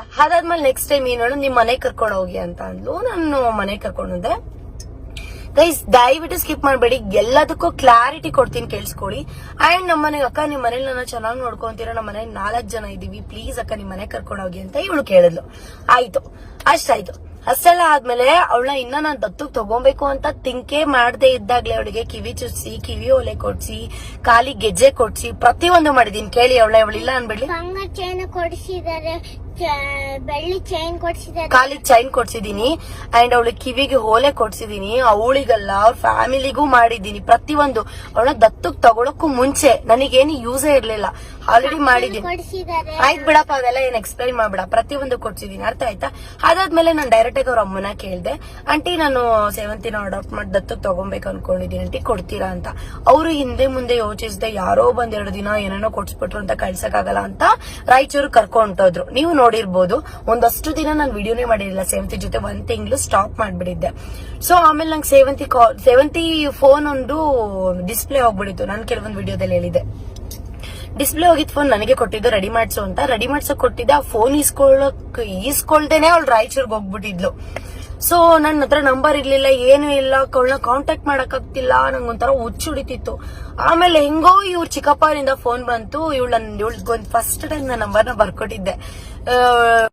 ಆಯ್ತಾ. ಅದಾದ್ಮೇಲೆ next time ಏನ್ ಹೇಳು, ನಿಮ್ ಮನೆಗ್ ಕರ್ಕೊಂಡು ಹೋಗಿ ಅಂತ ಅಂದ್ಲು. ನಾನು ಮನೆಗ್ ಕರ್ಕೊಂಡು ಹೋದೆ. ಗೈಸ್ ದಯವಿಟ್ಟು ಸ್ಕಿಪ್ ಮಾಡ್ಬೇಡಿ, ಎಲ್ಲದಕ್ಕೂ ಕ್ಲಾರಿಟಿ ಕೊಡ್ತೀನಿ, ಕೇಳಿಸ್ಕೊಳ್ಳಿ. ಅಂಡ್ ನಮ್ಮ ಮನೆಗೆ ಅಕ್ಕ ನಿಮ್ ಮನೇಲಿ ನನ್ನ ಚೆನ್ನಾಗಿ ನೋಡ್ಕೊಂತೀರಾ, ನಮ್ಮ ಮನೇಲಿ 4 ಜನ ಇದೀವಿ, ಪ್ಲೀಸ್ ಅಕ್ಕ ನಿಮ್ ಮನೆಗೆ ಕರ್ಕೊಂಡು ಹೋಗಿ ಅಂತ ಇವಳು ಕೇಳಿದ್ಲು. ಆಯ್ತು, ಅಷ್ಟಾಯ್ತು. ಅಷ್ಟೆಲ್ಲ ಆದ್ಮೇಲೆ ಅವಳನ್ನ ಇನ್ನ ನಾನ್ ದತ್ತಕ್ ತಗೋಬೇಕು ಅಂತ ತಿಂಕೆ ಮಾಡದೆ ಇದ್ದಾಗ್ಲೇ ಅವಳಿಗೆ ಕಿವಿ ಚುಚ್ಚಿ, ಕಿವಿ ಓಲೆ ಕೊಡ್ಸಿ, ಕಾಲಿ ಗೆಜ್ಜೆ ಕೊಡ್ಸಿ, ಪ್ರತಿಯೊಂದು ಮಾಡಿದೀನಿ. ಕೇಳಿ ಅವಳಿಲ್ಲ ಅನ್ಬಿಡ್ಲಿ. ಚೈನ್ ಕೊಡಿಸಿದ್ದಾರೆ, ಬೆಳ್ಳಿ ಚೈನ್ ಕೊಡ್ಸಿದ್ದಾರೆ, ಕಾಲಿಗೆ ಚೈನ್ ಕೊಡ್ಸಿದೀನಿ. ಅಂಡ್ ಅವಳಿಗೆ ಕಿವಿಗೆ ಓಲೆ ಕೊಡ್ಸಿದೀನಿ. ಅವಳಿಗಲ್ಲ ಅವ್ರ ಫ್ಯಾಮಿಲಿಗೂ ಮಾಡಿದೀನಿ. ಪ್ರತಿಯೊಂದು ಅವಳನ್ನ ದತ್ತಕ್ ತಗೊಳಕ್ಕೂ ಮುಂಚೆ ನನಗೇನು ಯೂಸೇ ಇರ್ಲಿಲ್ಲ, ಆಲ್ರೆಡಿ ಮಾಡಿದೀನಿ. ಆಯ್ತು ಬಿಡಪ್ಪ, ಅದೆಲ್ಲ ಏನ್ ಎಕ್ಸ್ಪ್ಲೈನ್ ಮಾಡ್ಬಿಡ, ಪ್ರತಿಯೊಂದು ಕೊಡ್ಸಿದೀನಿ, ಅರ್ಥ ಆಯ್ತಾ. ಅದಾದ್ಮೇಲೆ ನಾನು ಡೈರೆಕ್ಟ್ ಆಗಿ ಅವ್ರ ಅಮ್ಮನ ಕೇಳ್ದೆ, ಆಂಟಿ ನಾನು ಸೇವಂತಿನ ಅಡಾಪ್ಟ್ ಮಾಡಿ ದತ್ತಕ್ ತಗೊಬೇಕು ಅನ್ಕೊಂಡಿದೀನಿ ಆಂಟಿ, ಕೊಡ್ತೀರಾ ಅಂತ. ಅವರು ಹಿಂದೆ ಮುಂದೆ ಯೋಚಿಸದೆ ಯಾರೋ ಬಂದ್ 2 ದಿನ ಏನೇನೋ ಕೊಡ್ಸ್ಬಿಟ್ರು ಅಂತ ಕಳ್ಸಕ್ಕಾಗಲ್ಲ ಅಂತ ರಾಯಚೂರು ಕರ್ಕೊಂಡೋದ್ರು. ನೀವು ನೋಡಿರ್ಬೋದು, ಒಂದಷ್ಟು ದಿನ ನಾನು ವಿಡಿಯೋನೇ ಮಾಡಿರಲಿಲ್ಲ ಸೇವಂತಿ ಜೊತೆ, 1 ತಿಂಗಳು ಸ್ಟಾಪ್ ಮಾಡ್ಬಿಟ್ಟಿದ್ದೆ. ಸೊ ಆಮೇಲೆ ನಂಗೆ ಸೇವಂತಿ ಫೋನ್ ಒಂದು ಡಿಸ್ಪ್ಲೇ ಹೋಗ್ಬಿಡಿತ್ತು. ನಾನು ಕೆಲವೊಂದು ವಿಡಿಯೋದಲ್ಲಿ ಹೇಳಿದೆ, ಡಿಸ್ಪ್ಲೇ ಹೋಗಿದ್ ಫೋನ್ ನನಗೆ ಕೊಟ್ಟಿದ್ದು ರೆಡಿ ಮಾಡ್ಸು ಅಂತ. ರೆಡಿ ಮಾಡ್ಸಕ್ ಕೊಟ್ಟಿದ್ದೆ. ಆ ಫೋನ್ ಈಸ್ಕೊಳ್ದೇನೆ ಅವಳು ರಾಯಚೂರ್ಗೆ ಹೋಗ್ಬಿಟ್ಟಿದ್ಲು. ಸೊ ನನ್ನ ಹತ್ರ ನಂಬರ್ ಇರ್ಲಿಲ್ಲ, ಏನು ಇಲ್ಲ, ಅವಳನ್ನ ಕಾಂಟ್ಯಾಕ್ಟ್ ಮಾಡಕ್ ಆಗ್ತಿಲ್ಲ. ನಂಗೊಂಥರ ಹುಚ್ಚು ಹಿಡಿತಿತ್ತು. ಆಮೇಲೆ ಹೆಂಗೋ ಇವ್ರ ಚಿಕ್ಕಪ್ಪನಿಂದ ಫೋನ್ ಬಂತು. ಇವಳಿಗೊಂದು ಫಸ್ಟ್ ಟೈಮ್ ನನ್ನ ನಂಬರ್ನ ಬರ್ಕೊಟ್ಟಿದ್ದೆ.